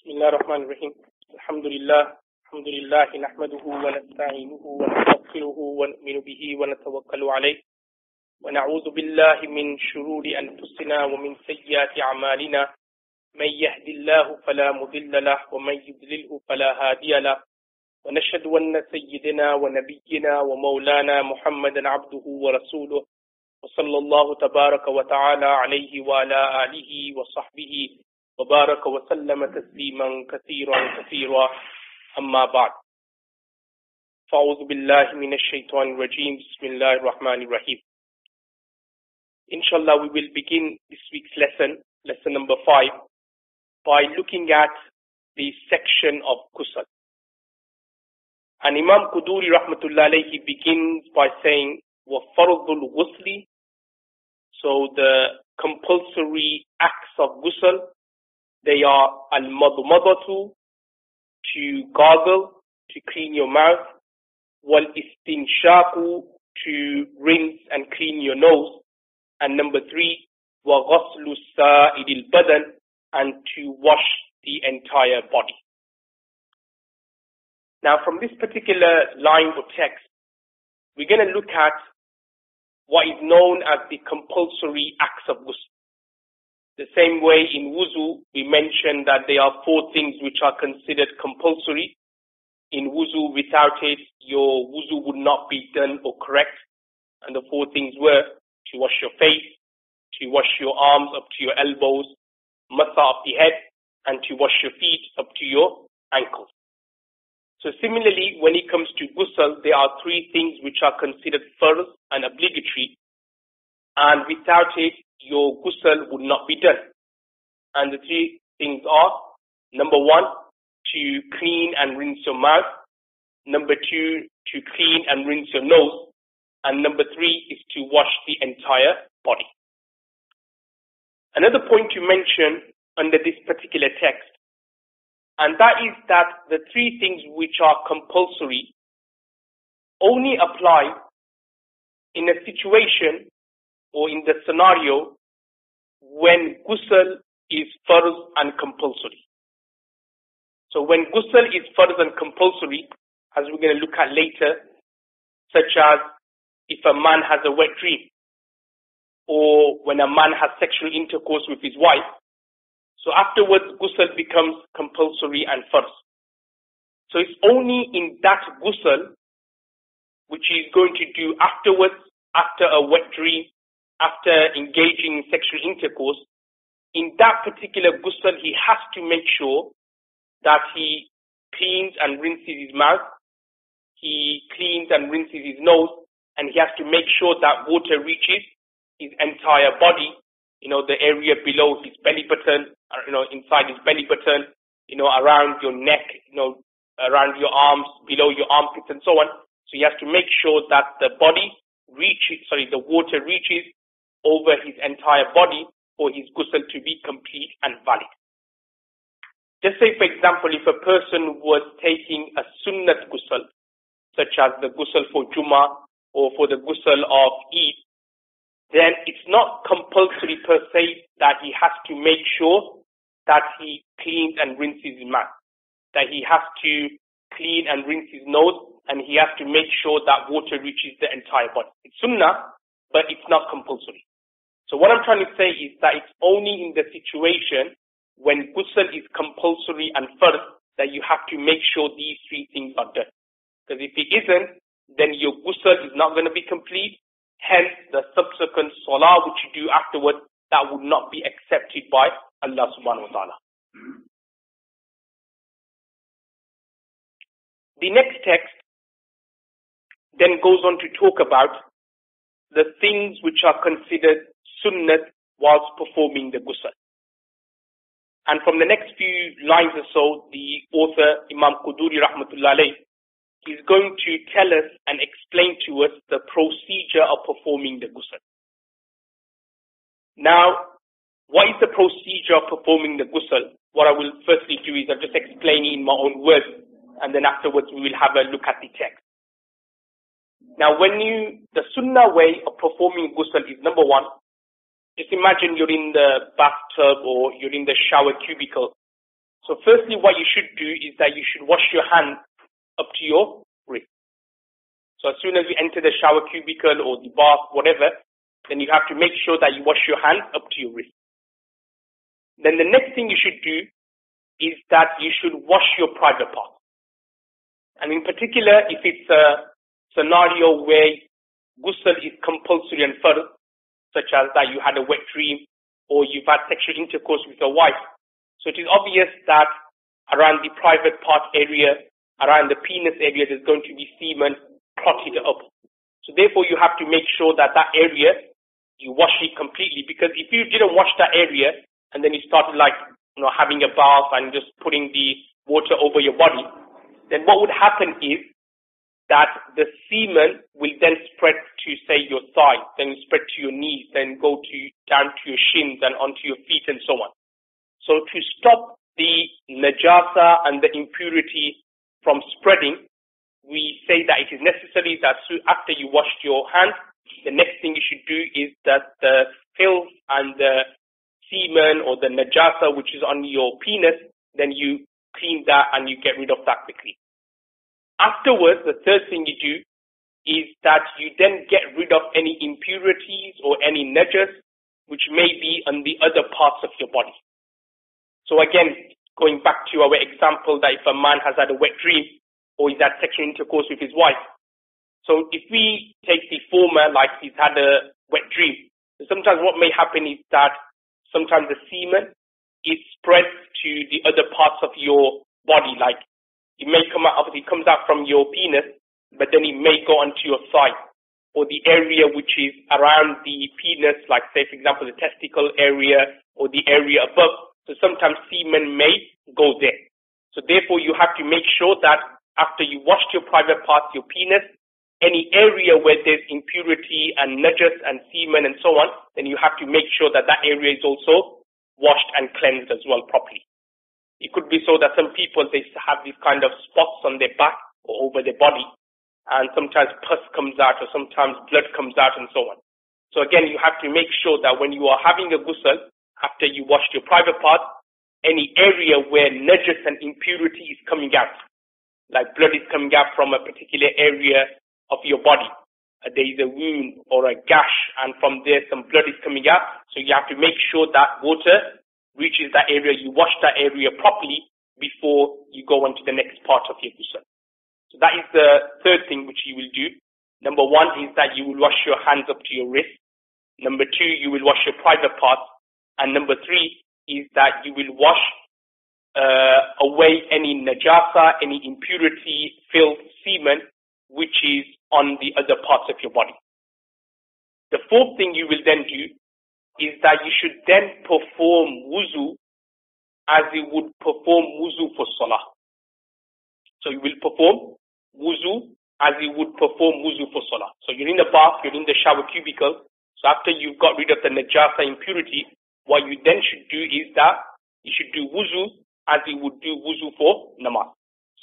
بسم الله الرحمن الرحيم الحمد لله نحمده ونستعينه ونستغفره ونؤمن به ونتوكل عليه ونعوذ بالله من شرور أنفسنا ومن سيئات أعمالنا من يهد الله فلا مضل له ومن يضلله فلا هادي له ونشهد أن سيدنا ونبينا ومولانا محمدا عبده ورسوله وصلى الله تبارك وتعالى عليه وعلى آله وصحبه وبارك وسلم تسليما كثيرا أما بعد فأعوذ بالله من الشيطان الرجيم بسم الله الرحمن الرحيم. Inshallah, we will begin this week's lesson number 5, by looking at the section of Ghusl. And Imam Quduri rahmatullah alayhi begins by saying, وَفَرْضُ الْغُسْلِ, so the compulsory acts of Ghusl, they are al-madmadatu, to gargle, to clean your mouth, wal-istinshaku, to rinse and clean your nose, and number 3, wa-ghaslu sa'idil badan, and to wash the entire body. Now from this particular line of text, we're going to look at what is known as the compulsory acts of ghusl. The same way in wuzu, we mentioned that there are 4 things which are considered compulsory. In wuzu, without it, your wuzu would not be done or correct. And the 4 things were to wash your face, to wash your arms up to your elbows, masa of the head, and to wash your feet up to your ankles. So similarly, when it comes to ghusl, there are 3 things which are considered farz and obligatory. And without it, your ghusl would not be done. And the 3 things are, number 1, to clean and rinse your mouth. Number 2, to clean and rinse your nose. And number 3 is to wash the entire body. Another point to mention under this particular text, and that is that the 3 things which are compulsory only apply in a situation or in the scenario when ghusl is farz and compulsory. So when ghusl is farz and compulsory, as we're going to look at later, such as if a man has a wet dream, or when a man has sexual intercourse with his wife, so afterwards ghusl becomes compulsory and farz. So it's only in that ghusl which he's going to do afterwards, after a wet dream, after engaging in sexual intercourse, in that particular ghusl he has to make sure that he cleans and rinses his mouth, he cleans and rinses his nose, and he has to make sure that water reaches his entire body, the area below his belly button, inside his belly button, around your neck, around your arms, below your armpits and so on. So he has to make sure that the water reaches over his entire body for his ghusl to be complete and valid. Just say, for example, if a person was taking a SUNNAT ghusl, such as the ghusl for Jummah or for the ghusl of Eid, then it's not compulsory per se that he has to make sure that he cleans and rinses his mouth, that he has to clean and rinse his nose, and he has to make sure that water reaches the entire body. It's sunnah, but it's not compulsory. So what I'm trying to say is that it's only in the situation when ghusl is compulsory and farz that you have to make sure these 3 things are done. Because if it isn't, then your ghusl is not going to be complete. Hence, the subsequent salah which you do afterwards, that would not be accepted by Allah subhanahu wa ta'ala. The next text then goes on to talk about the things which are considered sunnat whilst performing the ghusl. And from the next few lines or so, the author, Imam Quduri rahmatullah alayh, is going to tell us and explain to us the procedure of performing the ghusl. Now, what is the procedure of performing the ghusl? What I will firstly do is I'll just explain it in my own words, and then afterwards we will have a look at the text. Now, the sunnah way of performing ghusl is, number 1, just imagine you're in the bathtub or you're in the shower cubicle So firstly, what you should do is that you should wash your hands up to your wrist. So as soon as you enter the shower cubicle or the bath, whatever, then you have to make sure that you wash your hands up to your wrist. Then the next thing you should do is that you should wash your private parts. And in particular, if it's a scenario where ghusl is compulsory and fard, such as that you had a wet dream or you've had sexual intercourse with your wife, so it is obvious that around the private part area, around the penis area, there's going to be semen clotted up. So therefore you have to make sure that that area, you wash it completely, because if you didn't wash that area and then you started having a bath and just putting the water over your body, then what would happen is that the semen will then spread to, say, your thigh, then spread to your knees, then go down to your shins and onto your feet and so on. So to stop the najasa and the impurity from spreading, we say that it is necessary that after you washed your hands, the next thing you should do is that the filth and the semen or the najasa which is on your penis, then you clean that and you get rid of that quickly. Afterwards, the third thing you do is that you then get rid of any impurities or any najas which may be on the other parts of your body. So again, going back to our example that if a man has had a wet dream or he's had sexual intercourse with his wife. So if we take the former, like he's had a wet dream, sometimes what may happen is that sometimes the semen, it spreads to the other parts of your body, like it may come out, obviously it comes out from your penis, but then it may go onto your thigh or the area which is around the penis, like say for example the testicle area or the area above. So sometimes semen may go there. So therefore you have to make sure that after you washed your private parts, your penis, any area where there's impurity and najas and semen and so on, then you have to make sure that that area is also washed and cleansed as well properly. It could be so that some people, they have these kind of spots on their back or over their body, and sometimes pus comes out or sometimes blood comes out and so on. So again, you have to make sure that when you are having a ghusl, after you washed your private part, any area where najas and impurity is coming out, like blood is coming out from a particular area of your body, there is a wound or a gash, and from there some blood is coming out, so you have to make sure that water reaches that area, you wash that area properly before you go on to the next part of your ghusl. So that is the third thing which you will do. Number one is that you will wash your hands up to your wrist. Number two, you will wash your private parts. And number three is that you will wash away any najasa, any impurity, filth, semen, which is on the other parts of your body. The fourth thing you will then do is that you should then perform wuzu as you would perform wuzu for salah. So you will perform wuzu as you would perform wuzu for salah. So you're in the bath, you're in the shower cubicle. So after you've got rid of the najasa impurity, what you then should do is that you should do wuzu as you would do wuzu for namaz.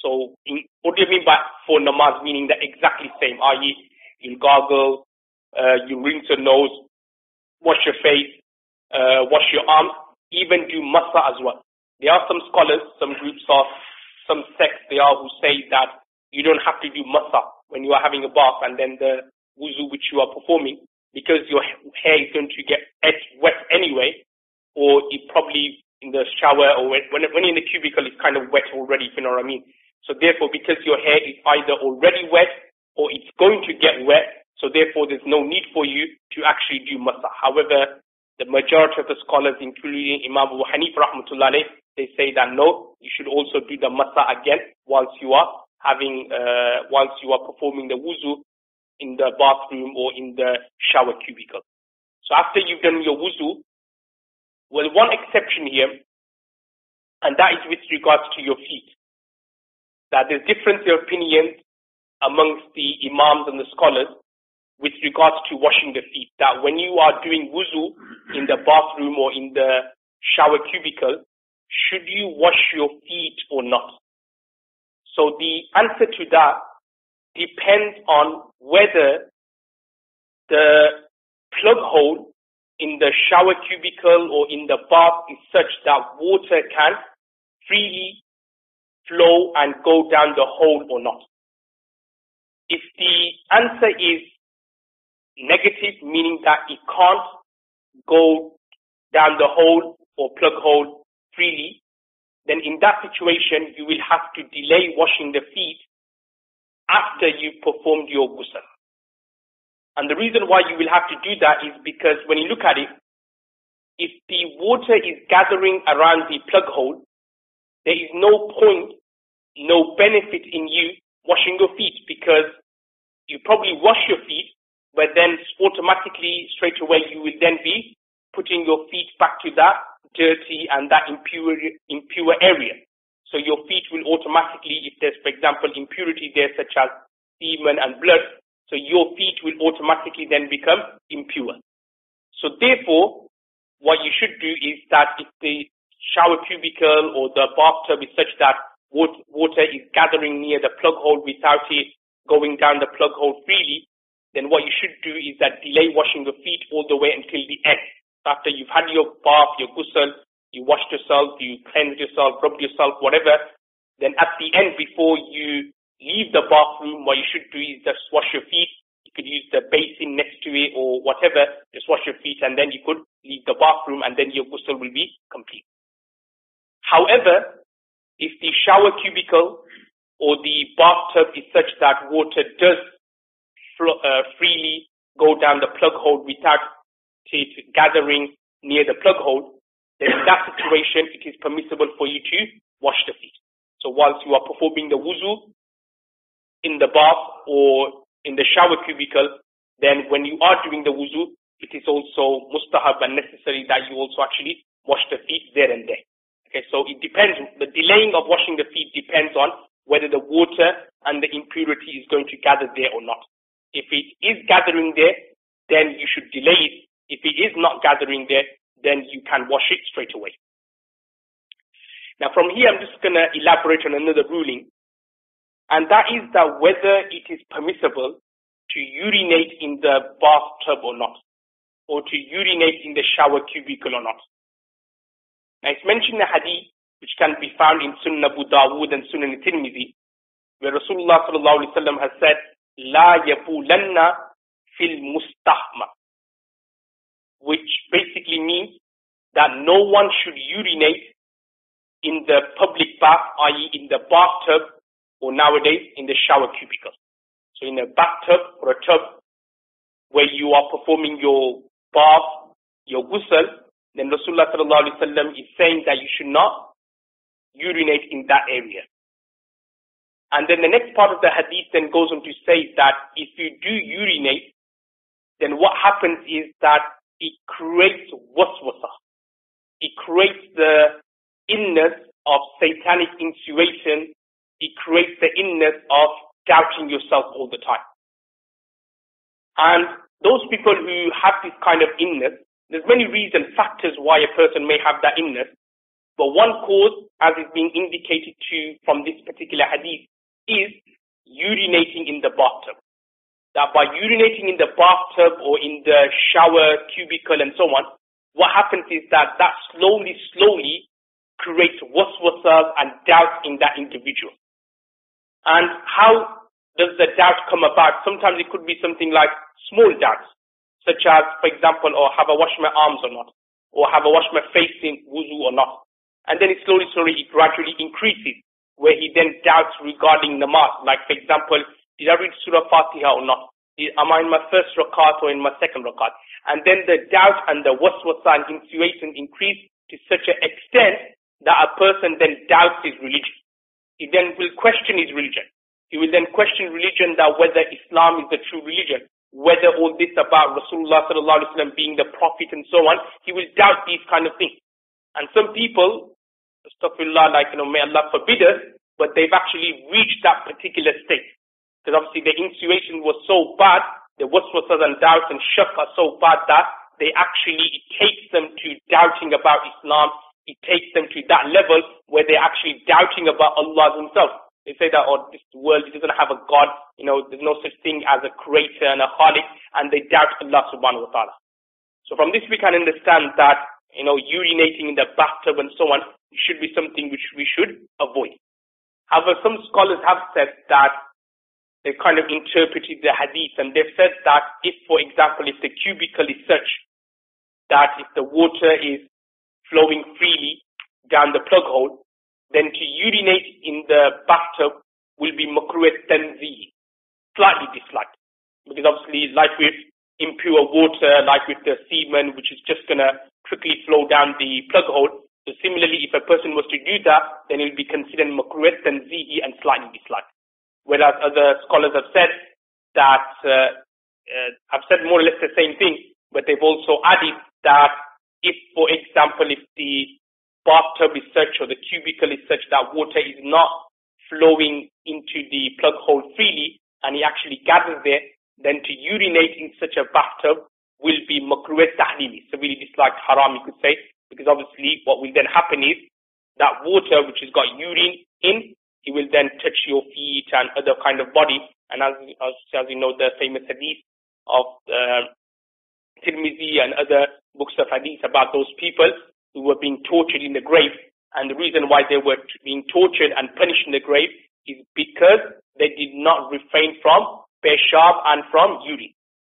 So what do you mean by for namaz? Meaning the exactly same, i.e. you gargle, you rinse your nose, wash your face, wash your arms, even do masa as well. There are some scholars, some groups of, some sects they are who say that you don't have to do masa when you are having a bath and then the wuzu which you are performing, because your hair is going to get wet anyway, or it probably in the shower or when you're in the cubicle it's kind of wet already, if you know what I mean. So therefore, because your hair is either already wet or it's going to get wet, so therefore there's no need for you to actually do masa. However, the majority of the scholars, including Imam Abu Hanifa rahmatullah alayh, they say that no, you should also do the masa again whilst you are performing the wuzu in the bathroom or in the shower cubicle. So after you've done your wuzu, well, one exception here, and that is with regards to your feet. That there's difference of opinions amongst the imams and the scholars with regards to washing the feet. That when you are doing wuzu in the bathroom or in the shower cubicle, should you wash your feet or not? So the answer to that depends on whether the plug hole in the shower cubicle or in the bath is such that water can freely flow and go down the hole or not? If the answer is negative, meaning that it can't go down the hole or plug hole freely, then in that situation you will have to delay washing the feet after you've performed your ghusl. And the reason why you will have to do that is because when you look at it, if the water is gathering around the plug hole, there is no point, no benefit in you washing your feet, because you probably wash your feet, but then automatically straight away you will then be putting your feet back to that dirty and that impure area. So your feet will automatically, if there's, for example, impurity there such as semen and blood, so your feet will automatically then become impure. So therefore, what you should do is that if the shower cubicle or the bathtub is such that water is gathering near the plug hole without it going down the plug hole freely, then what you should do is that delay washing the feet all the way until the end. After you've had your bath, your ghusl, you washed yourself, you cleansed yourself, rubbed yourself, whatever, then at the end, before you leave the bathroom, what you should do is just wash your feet. You could use the basin next to it or whatever, just wash your feet, and then you could leave the bathroom, and then your ghusl will be complete. However, if the shower cubicle or the bathtub is such that water does freely go down the plug hole without it gathering near the plug hole, then in that situation it is permissible for you to wash the feet. So whilst you are performing the wuzu in the bath or in the shower cubicle, then when you are doing the wuzu, it is also mustahab and necessary that you also actually wash the feet there and there. Okay, so it depends. The delaying of washing the feet depends on whether the water and the impurity is going to gather there or not. If it is gathering there, then you should delay it. If it is not gathering there, then you can wash it straight away. Now from here, I'm just going to elaborate on another ruling, and that is that whether it is permissible to urinate in the bathtub or not, or to urinate in the shower cubicle or not. Now it's mentioned in a hadith which can be found in Sunnah Abu Dawood and Sunnah Tirmidhi, where Rasulullah sallallahu alaihi wasallam has said, "La yabulanna fil mustahma," which basically means that no one should urinate in the public bath, i.e. in the bathtub, or nowadays in the shower cubicle. So in a bathtub or a tub where you are performing your bath, your ghusl, then Rasulullah sallallahu alaihi wasallam is saying that you should not urinate in that area. And then the next part of the hadith then goes on to say that if you do urinate, then what happens is that it creates waswasa. It creates the illness of satanic intuition. It creates the illness of doubting yourself all the time. And those people who have this kind of illness, there's many factors why a person may have that illness. But one cause, as is being indicated to from this particular hadith, is urinating in the bathtub. That by urinating in the bathtub or in the shower cubicle and so on, what happens is that slowly creates waswasas and doubt in that individual. And how does the doubt come about? Sometimes it could be something like small doubts, such as, for example, have I washed my arms or not? Or have I washed my face in wuzu or not? And then it it gradually increases, where he then doubts regarding namaz. Like, for example, did I read Surah Fatiha or not? Am I in my first rakat or in my second rakat? And then the doubt and the waswasa and intuition increase to such an extent that a person then doubts his religion. He then will question his religion. He will then question religion, that whether Islam is the true religion, whether all this about Rasulullah sallallahu alaihi wasallam being the prophet and so on. He will doubt these kind of things. And some people, astaghfirullah, may Allah forbid us, but they've actually reached that particular state. Because obviously the intuition was so bad, the waswasas and doubts and shak are so bad that it takes them to doubting about Islam. It takes them to that level where they're actually doubting about Allah himself. They say that, this world doesn't have a God, there's no such thing as a creator and a khaliq, and they doubt Allah subhanahu wa ta'ala. So from this we can understand that, urinating in the bathtub and so on, should be something which we should avoid. However, some scholars have said that they kind of interpreted the hadith, and they've said that if, for example, if the cubicle is such that if the water is flowing freely down the plug hole, then to urinate in the bathtub will be makruh tanzih, slightly disliked. Because obviously, like with impure water, like with the semen, which is just going to quickly flow down the plug hole, so similarly, if a person was to do that, then it will be considered makruh tanzih and slightly disliked. Whereas other scholars have said that, have said more or less the same thing, but they've also added that if, for example, if the bathtub is such or the cubicle is such that water is not flowing into the plug hole freely and it actually gathers there, then to urinate in such a bathtub will be makruh tahlili, severely disliked, haram, you could say, because obviously what will then happen is that water which has got urine in, it will then touch your feet and other kind of body. And as you know, the famous hadith of Tirmidhi and other books of hadith about those people who were being tortured in the grave. And the reason why they were being tortured and punished in the grave is because they did not refrain from peshab and from urine.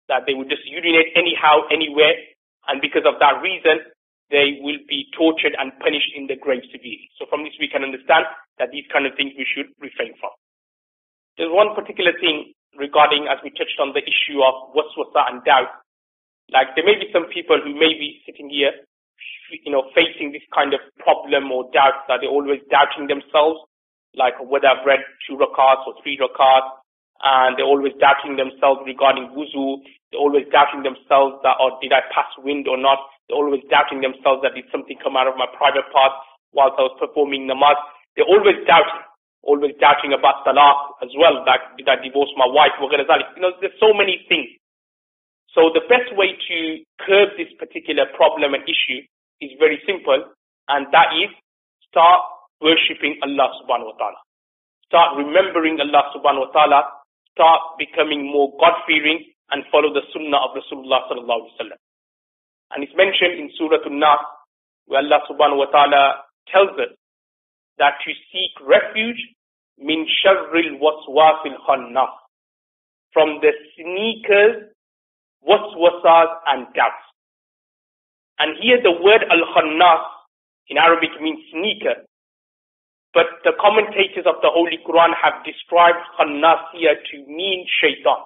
That they would just urinate anyhow, anywhere. And because of that reason, they will be tortured and punished in the grave severely. So from this we can understand that these kind of things we should refrain from. There's one particular thing regarding, as we touched on the issue of waswasa and doubt. Like there may be some people who may be sitting here, facing this kind of problem or doubt, that they're always doubting themselves, like whether I've read 2 rakats or 3 rakats, and they're always doubting themselves regarding wuzu. They're always doubting themselves that, or did I pass wind or not? They're always doubting themselves that did something come out of my private part whilst I was performing namaz. They're always doubting about salah as well, that did I divorce my wife? There's so many things. So the best way to curb this particular problem and issue is very simple, and that is start worshipping Allah subhanahu wa ta'ala. Start remembering Allah subhanahu wa ta'ala. Start becoming more God-fearing and follow the sunnah of Rasulullah sallallahu alaihi wasallam. And it's mentioned in Surah An-Nas, where Allah subhanahu wa ta'ala tells us that to seek refuge min sharril waswasil khannas, from the sneakers, waswasas and doubts. And here the word al-khannas in Arabic means sneaker, but the commentators of the Holy Quran have described khannas here to mean shaitan.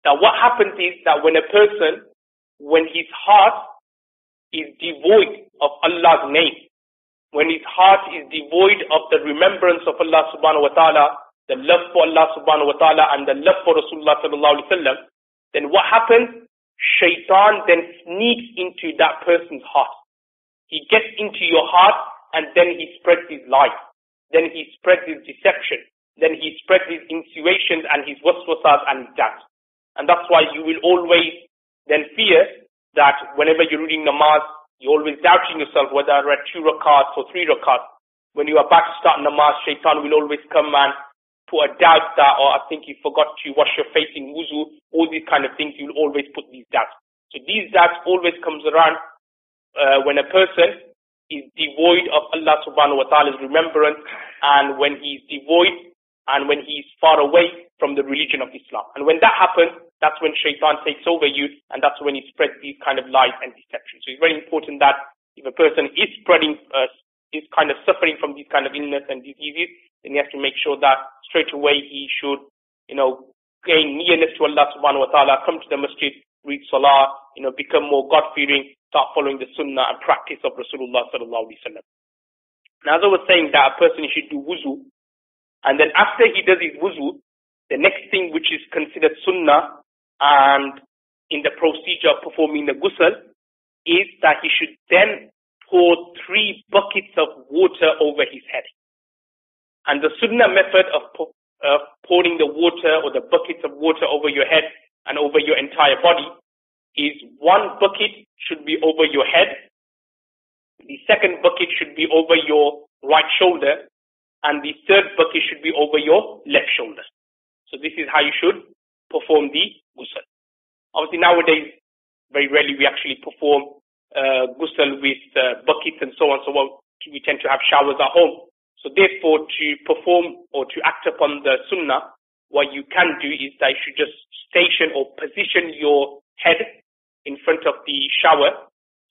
Now what happens is that when a person, when his heart is devoid of Allah's name, when his heart is devoid of the remembrance of Allah subhanahu wa ta'ala, the love for Allah subhanahu wa ta'ala and the love for Rasulullah sallallahu alaihi wasallam, then what happens? Shaitan then sneaks into that person's heart. He gets into your heart and then he spreads his lies. Then he spreads his deception. Then he spreads his insinuations and his waswasas and his doubts. And that's why you will always then fear that whenever you're reading namaz, you're always doubting yourself whether I read 2 rakats or 3 rakats. When you are about to start namaz, shaitan will always come and put a doubt that, or I think you forgot to wash your face in wuzu, all these kind of things, you'll always put these doubts. So these doubts always comes around when a person is devoid of Allah subhanahu wa ta'ala's remembrance, and when he's devoid and when he's far away from the religion of Islam. And when that happens, that's when shaitan takes over you, and that's when he spreads these kind of lies and deception. So it's very important that if a person is is kind of suffering from these kind of illness and diseases, then he has to make sure that straight away he should, gain nearness to Allah subhanahu wa ta'ala, come to the masjid, read salah, become more God-fearing, start following the sunnah and practice of Rasulullah sallallahu alaihi wasallam. Now, as I was saying, that a person should do wuzu, and then after he does his wuzu, the next thing which is considered sunnah and in the procedure of performing the ghusl is that he should then pour 3 buckets of water over his head. And the sunnah method of pouring the water or the buckets of water over your head and over your entire body is 1 bucket should be over your head, the second bucket should be over your right shoulder, and the third bucket should be over your left shoulder. So this is how you should perform the ghusl. Obviously nowadays, very rarely we actually perform ghusl with buckets and so on. So we tend to have showers at home. So therefore, to perform or to act upon the sunnah, what you can do is that you should just station or position your head in front of the shower.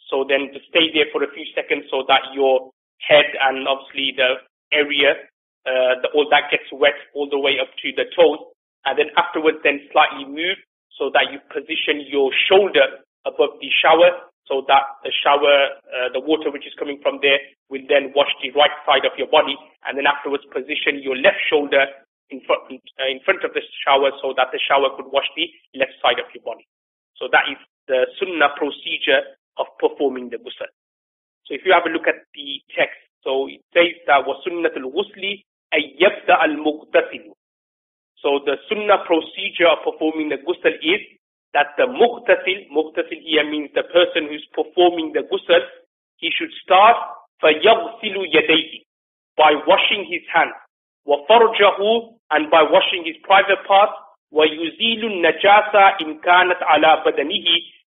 So then to stay there for a few seconds so that your head and obviously the area, all that gets wet all the way up to the toes. And then afterwards then slightly move so that you position your shoulder above the shower so that the shower, the water which is coming from there will then wash the right side of your body. And then afterwards position your left shoulder in front of the shower so that the shower could wash the left side of your body. So that is the sunnah procedure of performing the ghusl. So if you have a look at the text, so it says that وَسُنَّةُ الْغُسْلِ أَن يَبْدَأَ الْمُغْتَسِلُ. So the sunnah procedure of performing the ghusl is that the mughtasil here means the person who's performing the ghusl, he should start فَيَغْسِلُ يَدَيْهِ, by washing his hands, وَفَرْجَهُ, and by washing his private parts, وَيُزِيلُ النَّجَاسَ إِنْ كَانَتْ عَلَى بَدَنِهِ,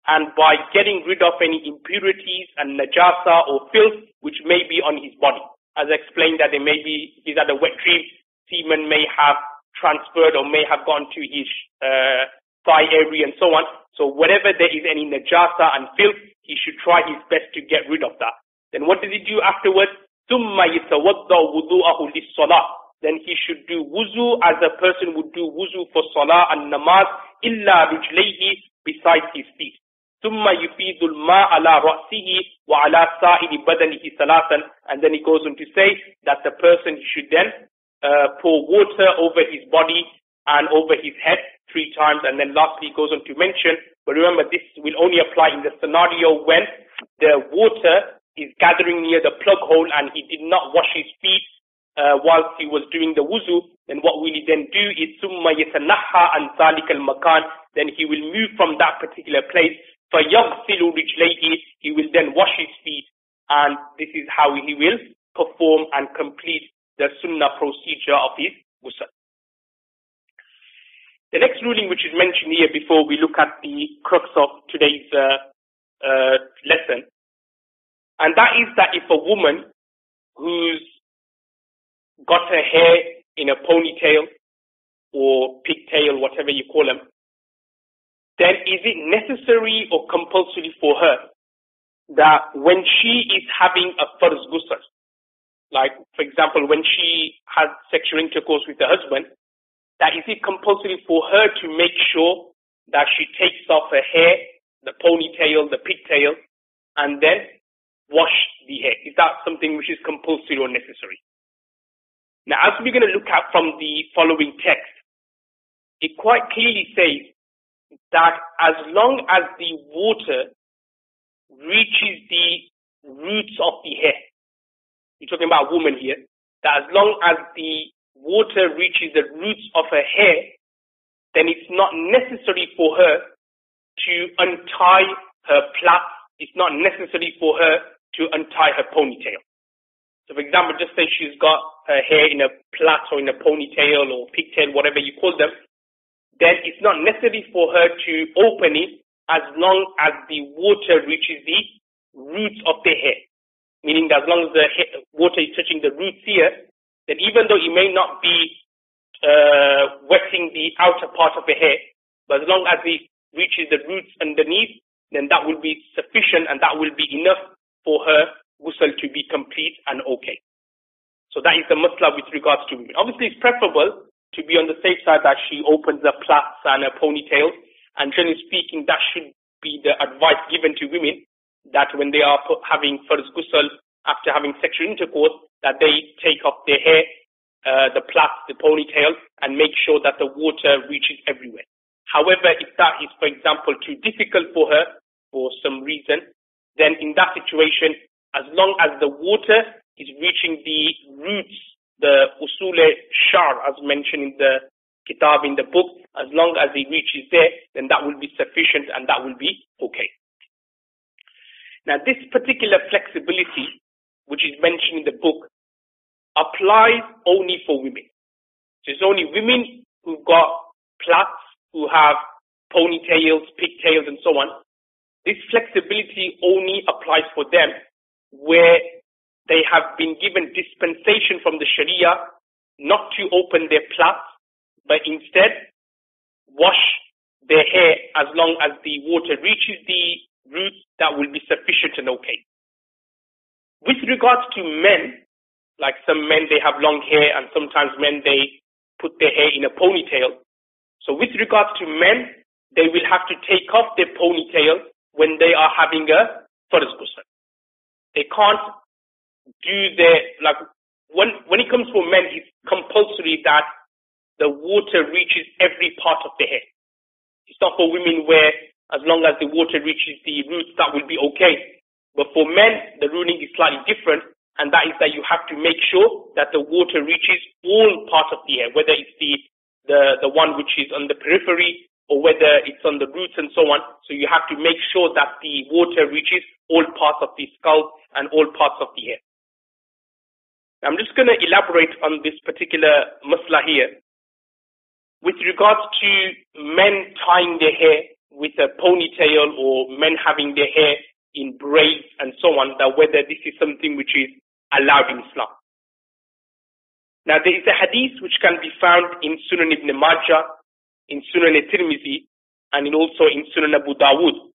and by getting rid of any impurities and najasa or filth which may be on his body. As I explained, that there may be, he's at a wet dream, semen may have transferred or may have gone to his thigh area and so on. So wherever there is any najasa and filth, he should try his best to get rid of that. Then what does he do afterwards? ثُمَّ يَتَوَضَّأُ وُضُوءَهُ لِلصَّلَاةِ. Then he should do wuzu as a person would do wuzu for salah and namaz, إِلَّا رِجْلَيْهِ, besides his feet. ثُمَّ يُفِيدُ الْمَاءَ عَلَى رَأْسِهِ وَعَلَى سَائِرِ بَدَنِهِ ثَلَاثًا. And then he goes on to say that the person should then pour water over his body and over his head 3 times. And then lastly he goes on to mention, but remember this will only apply in the scenario when the water is gathering near the plug hole and he did not wash his feet whilst he was doing the wuzu. Then what will he then do is ثُمَّ يَتَنَحَّى عَنْ ذَلِكَ الْمَكَانِ. Then he will move from that particular place. فَيَغْسِلُ رِجْلَيْهِ, he will then wash his feet, and this is how he will perform and complete the sunnah procedure of his ghusl. The next ruling which is mentioned here before we look at the crux of today's lesson, and that is that if a woman who's got her hair in a ponytail or pigtail, whatever you call them, then is it necessary or compulsory for her that when she is having a farz ghusl, like for example when she has sexual intercourse with her husband, that is it compulsory for her to make sure that she takes off her hair, the ponytail, the pigtail, and then wash the hair? Is that something which is compulsory or necessary? Now, as we're going to look at from the following text, it quite clearly says that as long as the water reaches the roots of the hair, we're talking about a woman here, that as long as the water reaches the roots of her hair, then it's not necessary for her to untie her plait. It's not necessary for her to untie her ponytail. So for example, just say she's got her hair in a plait or in a ponytail or pigtail, whatever you call them, then it's not necessary for her to open it as long as the water reaches the roots of the hair. Meaning that as long as the water is touching the roots here, then even though it may not be wetting the outer part of the hair, but as long as it reaches the roots underneath, then that will be sufficient and that will be enough for her ghusl to be complete and okay. So that is the masla with regards to women. Obviously it's preferable to be on the safe side that she opens her plaits and her ponytails, and generally speaking that should be the advice given to women, that when they are having farz ghusl after having sexual intercourse, that they take off their hair, the plaits, the ponytail, and make sure that the water reaches everywhere. However, if that is, for example, too difficult for her for some reason, then in that situation, as long as the water is reaching the roots, the usul shar, as mentioned in the kitab, in the book, as long as it reaches there, then that will be sufficient and that will be okay. Now this particular flexibility, which is mentioned in the book, applies only for women. So it's only women who've got plaits, who have ponytails, pigtails and so on. This flexibility only applies for them where they have been given dispensation from the Sharia not to open their plaits, but instead wash their hair as long as the water reaches the roots. That will be sufficient and okay. With regards to men, like some men, they have long hair, and sometimes men, they put their hair in a ponytail. So with regards to men, they will have to take off their ponytail when they are having a farz ghusl. They can't do their, like, when it comes for men, it's compulsory that the water reaches every part of the hair. It's not for women where as long as the water reaches the roots, that will be okay. But for men, the ruling is slightly different, and that is that you have to make sure that the water reaches all parts of the hair, whether it's the one which is on the periphery or whether it's on the roots and so on. So you have to make sure that the water reaches all parts of the scalp and all parts of the hair. I'm just going to elaborate on this particular masla here. With regards to men tying their hair with a ponytail or men having their hair in braids and so on, that whether this is something which is allowed in Islam. Now there is a hadith which can be found in Sunan Ibn Majah, in Sunan Tirmizi, and also in Sunan Abu Dawud,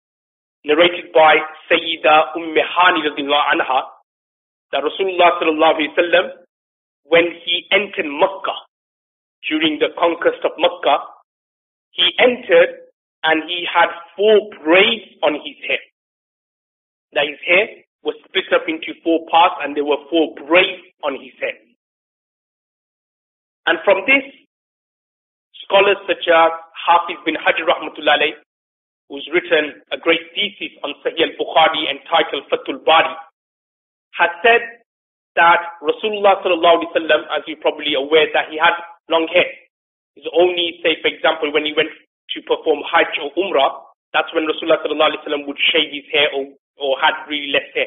narrated by Sayyida Hani radhiyallahu anha, that Rasulullah sallallahu alaihi wasallam, when he entered Makkah, during the conquest of Makkah, he entered and he had 4 braids on his hair. That his hair was split up into 4 parts and there were 4 braids on his head. And from this, scholars such as Hafiz bin Hajar rahmatullah alayh, who's written a great thesis on Sahih al-Bukhari entitled Fathul Bari, has said that Rasulullah sallallahu alaihi wasallam, as you're probably aware, that he had long hair. It's only, say, for example, when he went to perform Hajj or Umrah, that's when Rasulullah sallallahu alaihi wasallam would shave his hair or had really less hair.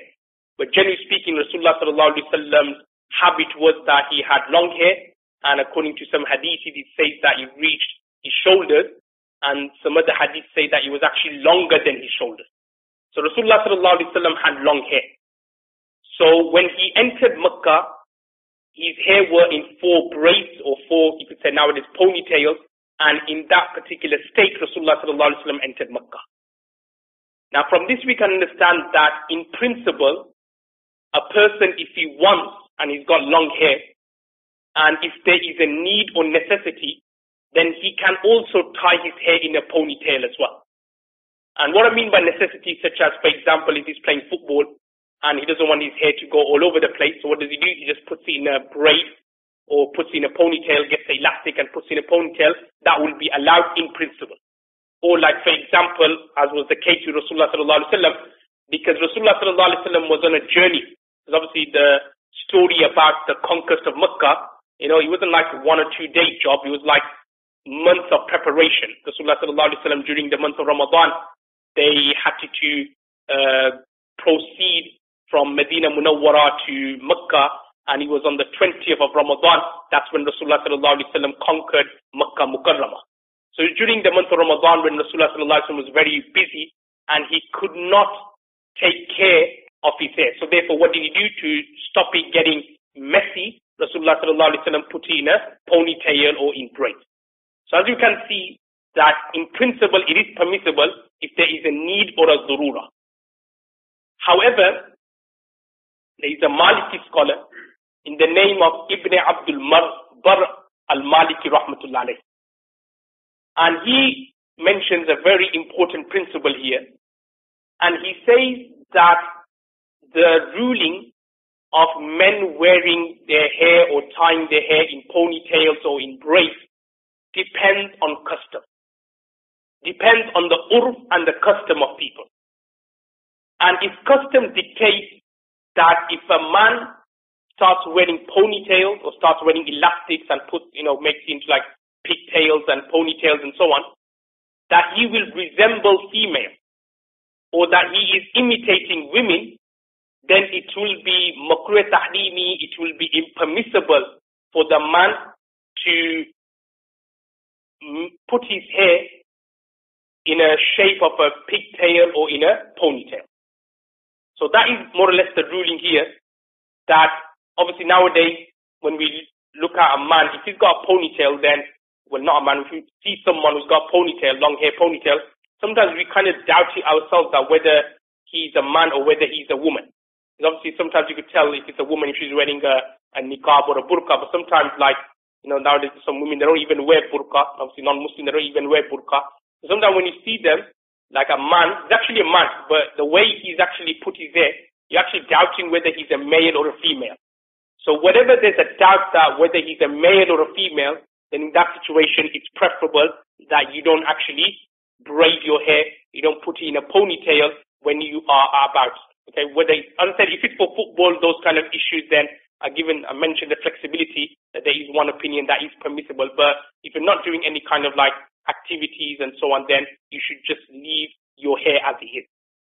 But generally speaking, Rasulullah sallallahu alaihi wasallam's habit was that he had long hair, and according to some hadith, it says that he reached his shoulders, and some other hadiths say that he was actually longer than his shoulders. So Rasulullah sallallahu alaihi wasallam had long hair. So when he entered Makkah, his hair were in 4 braids, or 4, you could say nowadays, ponytails, and in that particular state, Rasulullah sallallahu alaihi wasallam entered Makkah. Now from this we can understand that in principle, a person, if he wants and he's got long hair, and if there is a need or necessity, then he can also tie his hair in a ponytail as well. And what I mean by necessity, such as, for example, if he's playing football and he doesn't want his hair to go all over the place, so what does he do? He just puts it in a braid or puts it in a ponytail, gets the elastic and puts it in a ponytail. That will be allowed in principle. Or like, for example, as was the case with Rasulullah sallallahu alaihi wasallam, because Rasulullah sallallahu alaihi wasallam was on a journey. Because obviously the story about the conquest of Makkah, it wasn't like a 1 or 2 day job. It was like months of preparation. Rasulullah sallallahu alaihi wasallam, during the month of Ramadan, they had to proceed from Medina Munawwara to Makkah, and it was on the 20th of Ramadan. That's when Rasulullah sallallahu alaihi wasallam conquered Makkah Mukarramah. So during the month of Ramadan, when Rasulullah sallallahu alaihi wasallam was very busy and he could not take care of his hair, so therefore what did he do to stop it getting messy? Rasulullah sallallahu alaihi wasallam put it in a ponytail or in braids. So as you can see, that in principle it is permissible if there is a need or a dhurura. However, there is a Maliki scholar in the name of Ibn Abdul Bar al-Maliki rahmatullah alayh, and he mentions a very important principle here, and he says that the ruling of men wearing their hair or tying their hair in ponytails or in braids depends on custom, depends on the urf and the custom of people. And if custom dictates that if a man starts wearing ponytails or starts wearing elastics and makes it into like pigtails and ponytails and so on, that he will resemble female, or that he is imitating women, then it will be makruh tahrimi, it will be impermissible for the man to put his hair in a shape of a pigtail or in a ponytail. So that is more or less the ruling here. that obviously nowadays when we look at a man, if he's got a ponytail, then, well, not a man, if we see someone who's got a ponytail, long hair ponytail, sometimes we kind of doubt it ourselves that whether he's a man or whether he's a woman. Because obviously sometimes you could tell if it's a woman if she's wearing a niqab or a burqa, but sometimes like, nowadays some women, they don't even wear burqa. Obviously non-Muslim, they don't even wear burqa. So sometimes when you see them, like a man, it's actually a man, but the way he's actually put his hair, you're actually doubting whether he's a male or a female. So whatever there's a doubt that whether he's a male or a female, then in that situation, it's preferable that you don't actually braid your hair, you don't put it in a ponytail when you are about. Okay, whether, as I said, if it's for football, those kind of issues, then I mentioned the flexibility that there is one opinion that is permissible. But if you're not doing any kind of like activities and so on, then you should just leave your hair as it is.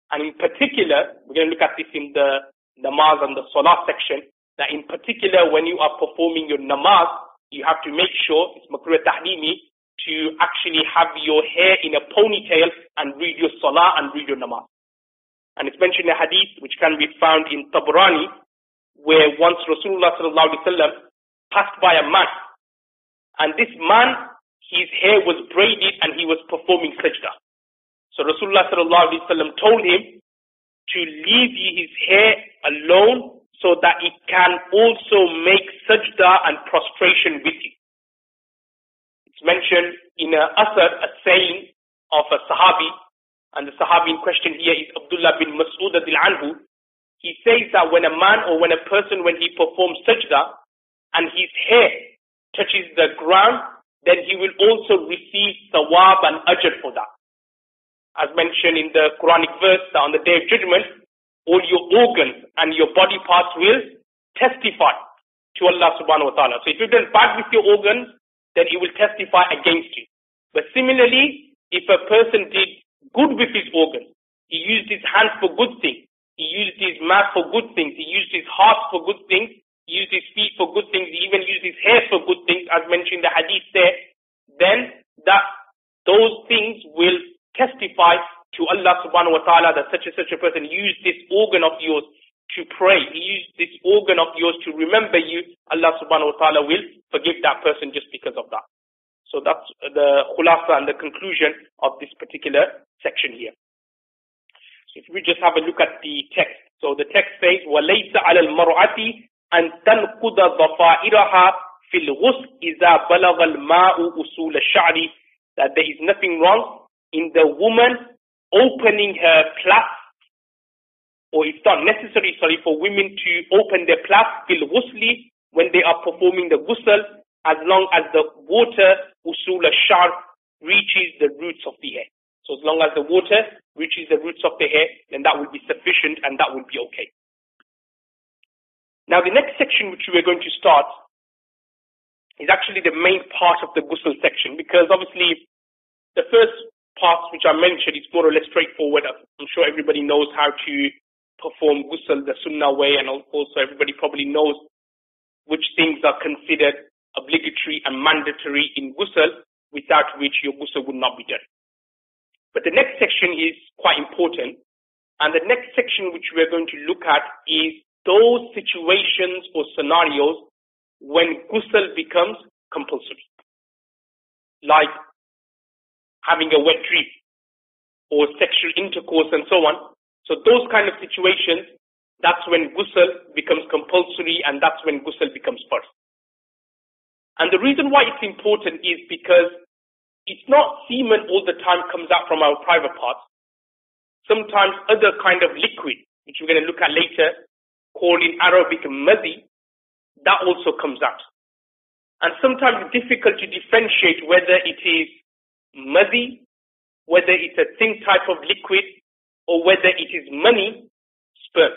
And in particular, we're going to look at this in the namaz and the salah section, that in particular when you are performing your namaz, you have to make sure, it's makruh tahlimi, to actually have your hair in a ponytail and read your salah and read your namaz. And it's mentioned in a hadith which can be found in Tabrani, where once Rasulullah sallallahu alaihi wasallam passed by a man, and this man, his hair was braided and he was performing sajda. So Rasulullah sallallahu alaihi wasallam told him to leave his hair alone so that it can also make sajda and prostration with you. It's mentioned in a asar, a saying of a sahabi, and the sahabi in question here is Abdullah bin Mas'ud anhu. He says that when a man or when a person, when he performs sajda and his hair touches the ground, then he will also receive thawab and ajr for that. As mentioned in the Quranic verse, that on the Day of Judgment, all your organs and your body parts will testify to Allah subhanahu wa ta'ala. So if you've done bad with your organs, then it will testify against you. But similarly, if a person did good with his organs, he used his hands for good things, he used his mouth for good things, he used his heart for good things, he used his feet for good things, he even used his hair for good things, as mentioned in the hadith there, then that those things will testify to Allah subhanahu wa ta'ala that such and such a person used this organ of yours to pray, he used this organ of yours to remember you. Allah subhanahu wa ta'ala will forgive that person just because of that. So that's the khulasa and the conclusion of this particular section here. So if we just have a look at the text. So the text says, وَلَيْسَ عَلَى الْمَرْأَةِ أَن تَنْقُضَ ضَفَائِرَهَا فِي الْغُسْلِ إِذَا بَلَغَ الْمَاءُ أُصُولَ الشَّعْرِ, that there is nothing wrong in the woman opening her plaits, or it's not necessary, for women to open their plaits fil ghusli when they are performing the ghusl, as long as the water usul al-sha'r reaches the roots of the hair. So as long as the water reaches the roots of the hair, then that will be sufficient and that will be okay. Now the next section which we are going to start is actually the main part of the ghusl section, because obviously the first parts which I mentioned is more or less straightforward. I'm sure everybody knows how to perform ghusl the sunnah way, and also everybody probably knows which things are considered obligatory and mandatory in ghusl, without which your ghusl would not be done. But the next section is quite important, and the next section which we're going to look at is those situations or scenarios when ghusl becomes compulsory, like having a wet dream or sexual intercourse and so on. So those kind of situations, that's when ghusl becomes compulsory, and that's when ghusl becomes first. And the reason why it's important is because it's not semen all the time comes out from our private parts. Sometimes other kind of liquid, which we're going to look at later, called in Arabic madhi, that also comes out. And sometimes it's difficult to differentiate whether it is madhi, whether it's a thin type of liquid, or whether it is mani, sperm.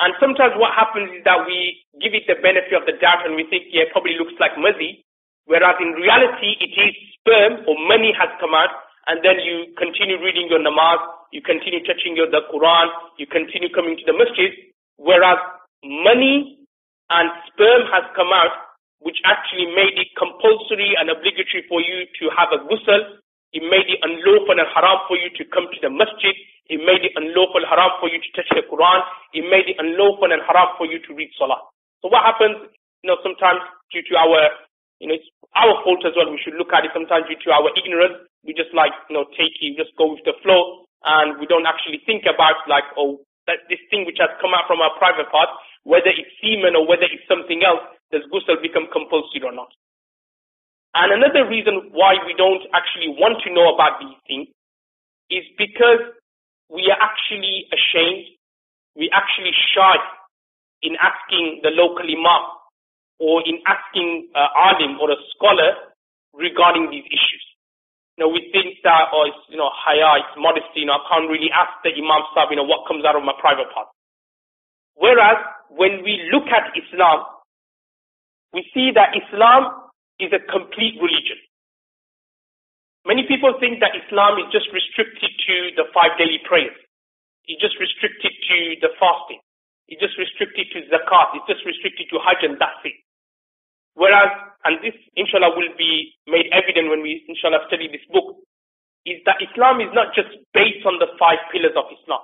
And sometimes what happens is that we give it the benefit of the doubt and we think, yeah, it probably looks like madhi, whereas in reality it is sperm or mani has come out, and then you continue reading your namaz, you continue touching the Quran, you continue coming to the masjid, whereas mani and sperm has come out, which actually made it compulsory and obligatory for you to have a ghusl. It made it unlawful and haram for you to come to the masjid. It made it unlawful, haram for you to touch the Quran. It made it unlawful and haram for you to read Salah. So what happens, sometimes due to our, it's our fault as well. We should look at it sometimes due to our ignorance. We just just go with the flow, and we don't actually think about that this thing which has come out from our private part, whether it's semen or whether it's something else, does ghusl become compulsory or not? And another reason why we don't actually want to know about these things is because we are actually ashamed, we actually shy in asking the local imam or in asking an alim or a scholar regarding these issues. We think that, it's, haya, it's modesty, I can't really ask the imam sahib, what comes out of my private part. Whereas, when we look at Islam, we see that Islam is a complete religion. Many people think that Islam is just restricted to the 5 daily prayers. It's just restricted to the fasting. It's just restricted to zakat. It's just restricted to hajj, and that's it. Whereas, and this inshallah will be made evident when we inshallah study this book, is that Islam is not just based on the 5 pillars of Islam,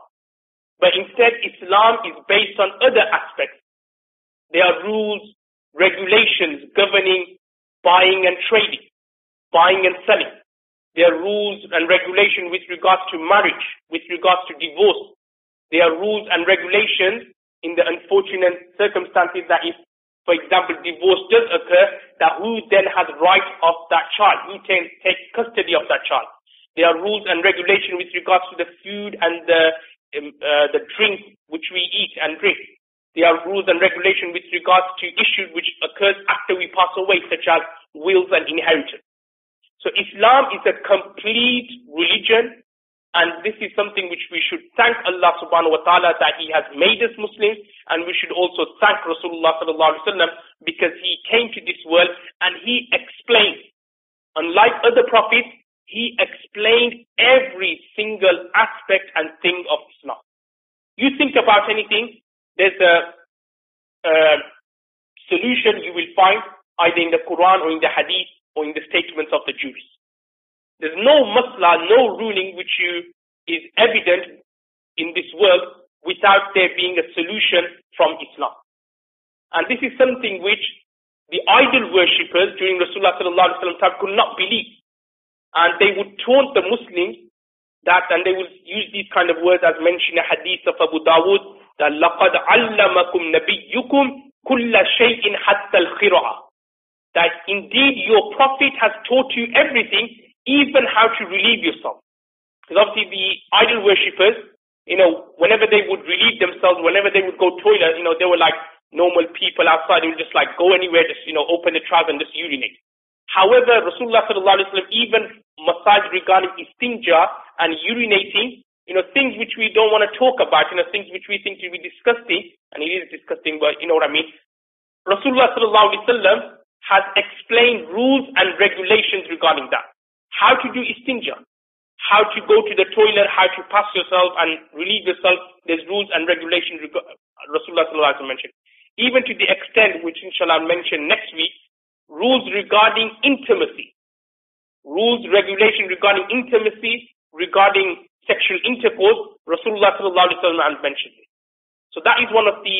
but instead Islam is based on other aspects. There are rules, regulations governing buying and trading, buying and selling. There are rules and regulations with regards to marriage, with regards to divorce. There are rules and regulations in the unfortunate circumstances that if, for example, divorce does occur, that who then has right of that child, who takes custody of that child. There are rules and regulations with regards to the food and the drink which we eat and drink. There are rules and regulations with regards to issues which occurs after we pass away, such as wills and inheritance. So Islam is a complete religion, and this is something which we should thank Allah subhanahu wa ta'ala that He has made us Muslims, and we should also thank Rasulullah sallallahu alaihi wasallam because he came to this world and he explained. Unlike other prophets, he explained every single aspect and thing of Islam. You think about anything, there's a solution you will find either in the Quran or in the Hadith or in the statements of the Jews. There's no masla, no ruling which is evident in this world without there being a solution from Islam. And this is something which the idol worshippers during Rasulullah sallallahu alaihi wasallam time could not believe. And they would taunt the Muslims and they would use these kind of words as mentioned in the Hadith of Abu Dawood, that لَقَدْ عَلَّمَكُمْ نَبِيُّكُمْ كُلَّ شَيْءٍ حَتَّى الْخِرَعَةِ, that indeed your prophet has taught you everything, even how to relieve yourself. Because obviously the idol worshippers, whenever they would relieve themselves, whenever they would go toilet, they were like normal people outside. They would just like go anywhere, just, open the trouser and just urinate. However, Rasulullah sallallahu alaihi wasallam even massaged regarding istinja and urinating, things which we don't want to talk about, things which we think to be disgusting, and it is disgusting, but you know what I mean. Rasulullah sallallahu alaihi wasallam has explained rules and regulations regarding that. How to do istinja, how to go to the toilet, how to pass yourself and relieve yourself. There's rules and regulations Rasulullah sallallahu alaihi wasallam mentioned. Even to the extent which inshallah I'll mention next week, rules regarding intimacy. Rules, regulation regarding intimacy, regarding sexual intercourse, Rasulullah sallallahu alaihi wasallam has mentioned it. So that is one of the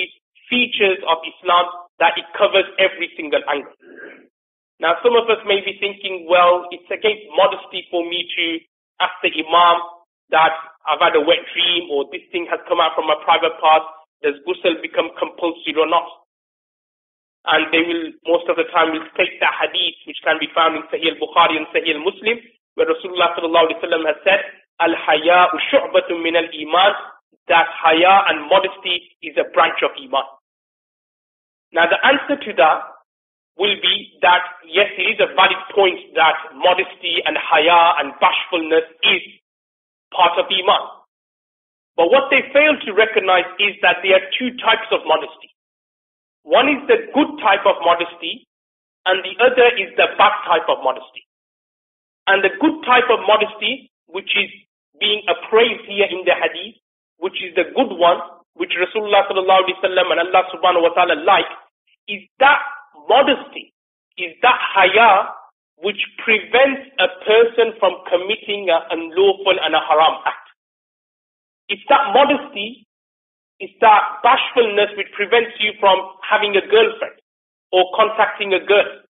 features of Islam, that it covers every single angle. Now some of us may be thinking, well, it's against modesty for me to ask the Imam that I've had a wet dream or this thing has come out from my private part. Does ghusl become compulsory or not? And they will, most of the time, will take that hadith which can be found in Sahih al-Bukhari and Sahih al-Muslim, where Rasulullah sallallahu alaihi wasallam has said, Al-haya'u shu'batun min al-iman, that haya and modesty is a branch of iman. Now the answer to that will be that yes, it is a valid point that modesty and haya and bashfulness is part of iman. But what they fail to recognize is that there are two types of modesty. One is the good type of modesty, and the other is the bad type of modesty. And the good type of modesty, which is being appraised here in the hadith, which is the good one, which Rasulullah sallallahu alaihi wasallam and Allah subhanahu wa ta'ala like, is that modesty, is that haya, which prevents a person from committing an unlawful and a haram act. It's that modesty, it's that bashfulness which prevents you from having a girlfriend or contacting a girl.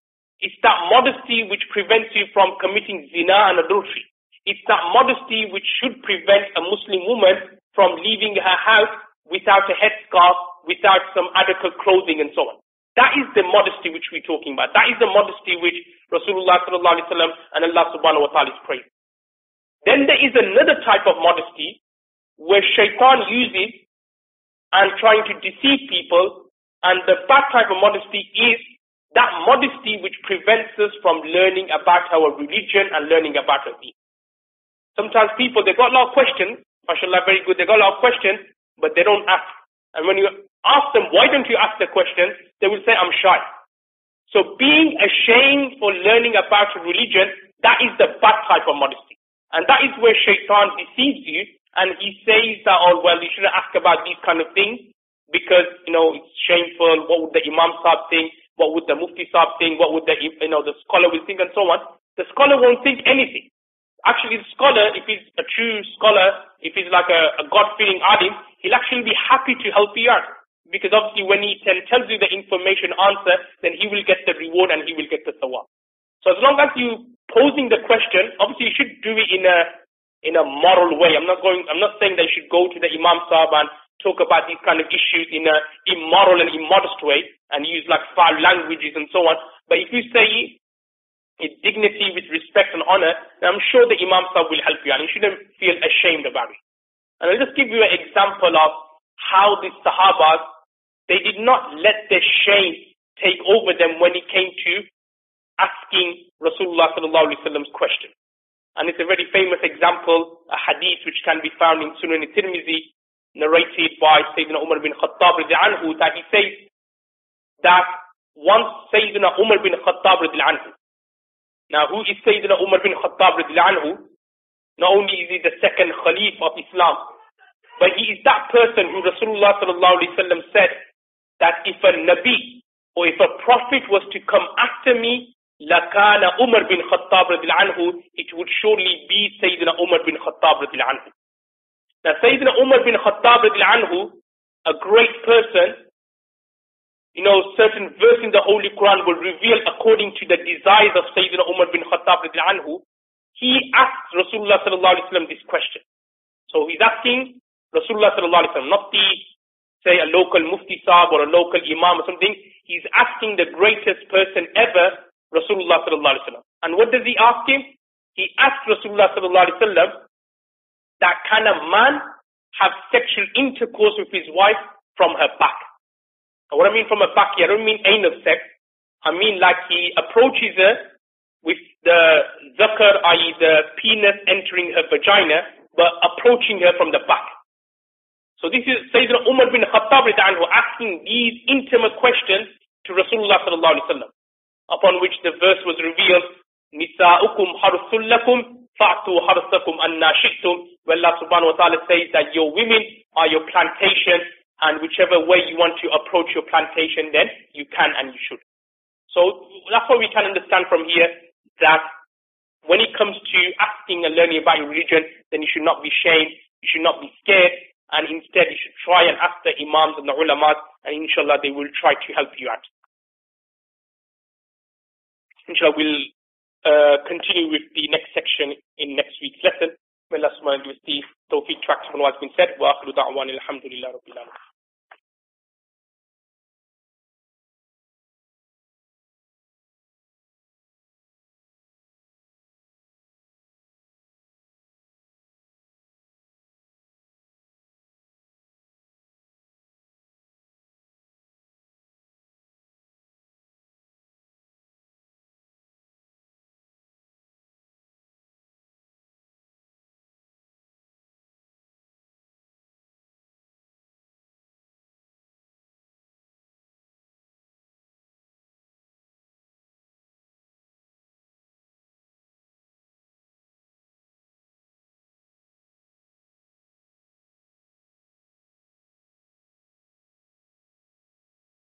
It's that modesty which prevents you from committing zina and adultery. It's that modesty which should prevent a Muslim woman from leaving her house without a headscarf, without some adequate clothing and so on. That is the modesty which we're talking about. That is the modesty which Rasulullah sallallahu alaihi wasallam and Allah subhanahu wa ta'ala is praising. Then there is another type of modesty where shaitan uses and trying to deceive people, and the bad type of modesty is that modesty which prevents us from learning about our religion and learning about our deen. Sometimes people, they got a lot of questions, mashallah, very good, they got a lot of questions, but they don't ask. And when you ask them, why don't you ask the question, they will say, I'm shy. So being ashamed for learning about religion, that is the bad type of modesty. And that is where shaitan deceives you, and he says that, oh, well, you shouldn't ask about these kind of things, because, it's shameful. What would the Imam Sahib think? What would the Mufti Sahib think? What would the scholar will think, and so on. The scholar won't think anything. Actually, the scholar, if he's a true scholar, if he's like a God-fearing alim, he'll actually be happy to help you out. Because obviously when he tells you the information answer, then he will get the reward and he will get the thawab. So as long as you posing the question, obviously you should do it in a moral way. I'm not saying that you should go to the Imam Sahib and talk about these kind of issues in a immoral and immodest way and use like foul languages and so on. But if you say with dignity, with respect and honor, then I'm sure the Imam Sahib will help you and you shouldn't feel ashamed about it. And I'll just give you an example of how the Sahabas, they did not let their shame take over them when it came to asking Rasulullah sallallahu alaihi wasallam's question. And it's a very famous example, a hadith which can be found in Sunan Tirmizi, narrated by Sayyidina Umar bin Khattab radiyallahu anhu, that he says that once Sayyidina Umar bin Khattab radiyallahu anhu. Now, who is Sayyidina Umar bin Khattab radiyallahu anhu? Not only is he the second Khalif of Islam, but he is that person who Rasulullah sallallahu alaihi wasallam said that if a Nabi or if a Prophet was to come after me, lakana Umar bin Khattab radiyallahu anhu, it would surely be Sayyidina Umar bin Khattab radiyallahu anhu. Now, Sayyidina Umar bin Khattab radiyallahu anhu, a great person, certain verse in the Holy Quran will reveal according to the desires of Sayyidina Umar bin Khattab radiyallahu anhu. He asked Rasulullah sallallahu alaihi wasallam this question. So he's asking Rasulullah sallallahu alaihi wasallam, not say a local Mufti Sahib or a local Imam or something. He's asking the greatest person ever, Rasulullah sallallahu alaihi wasallam. And what does he ask him? He asked Rasulullah sallallahu alaihi wasallam, that can a man have sexual intercourse with his wife from her back? And what I mean from her back here, I don't mean anal sex. I mean like he approaches her with the zakar, i.e. the penis entering her vagina, but approaching her from the back. So this is Sayyidina Umar bin Khattab asking these intimate questions to Rasulullah sallallahu alaihi wasallam, upon which the verse was revealed, Nisa'ukum harthul lakum fa'tu harthakum anna shi'tum. Where Allah subhanahu wa ta'ala says that your women are your plantation, and whichever way you want to approach your plantation, then you can and you should. So that's what we can understand from here, that when it comes to asking and learning about your religion, then you should not be ashamed, you should not be scared, and instead you should try and ask the imams and the ulamas, and inshallah they will try to help you out. Inshallah we'll continue with the next section in next week's lesson. May Allah subhanahu wa ta'ala give us the tawfiq to act on what's been said. Wa akhiru da'wan alhamdulillahi rabbil alamin.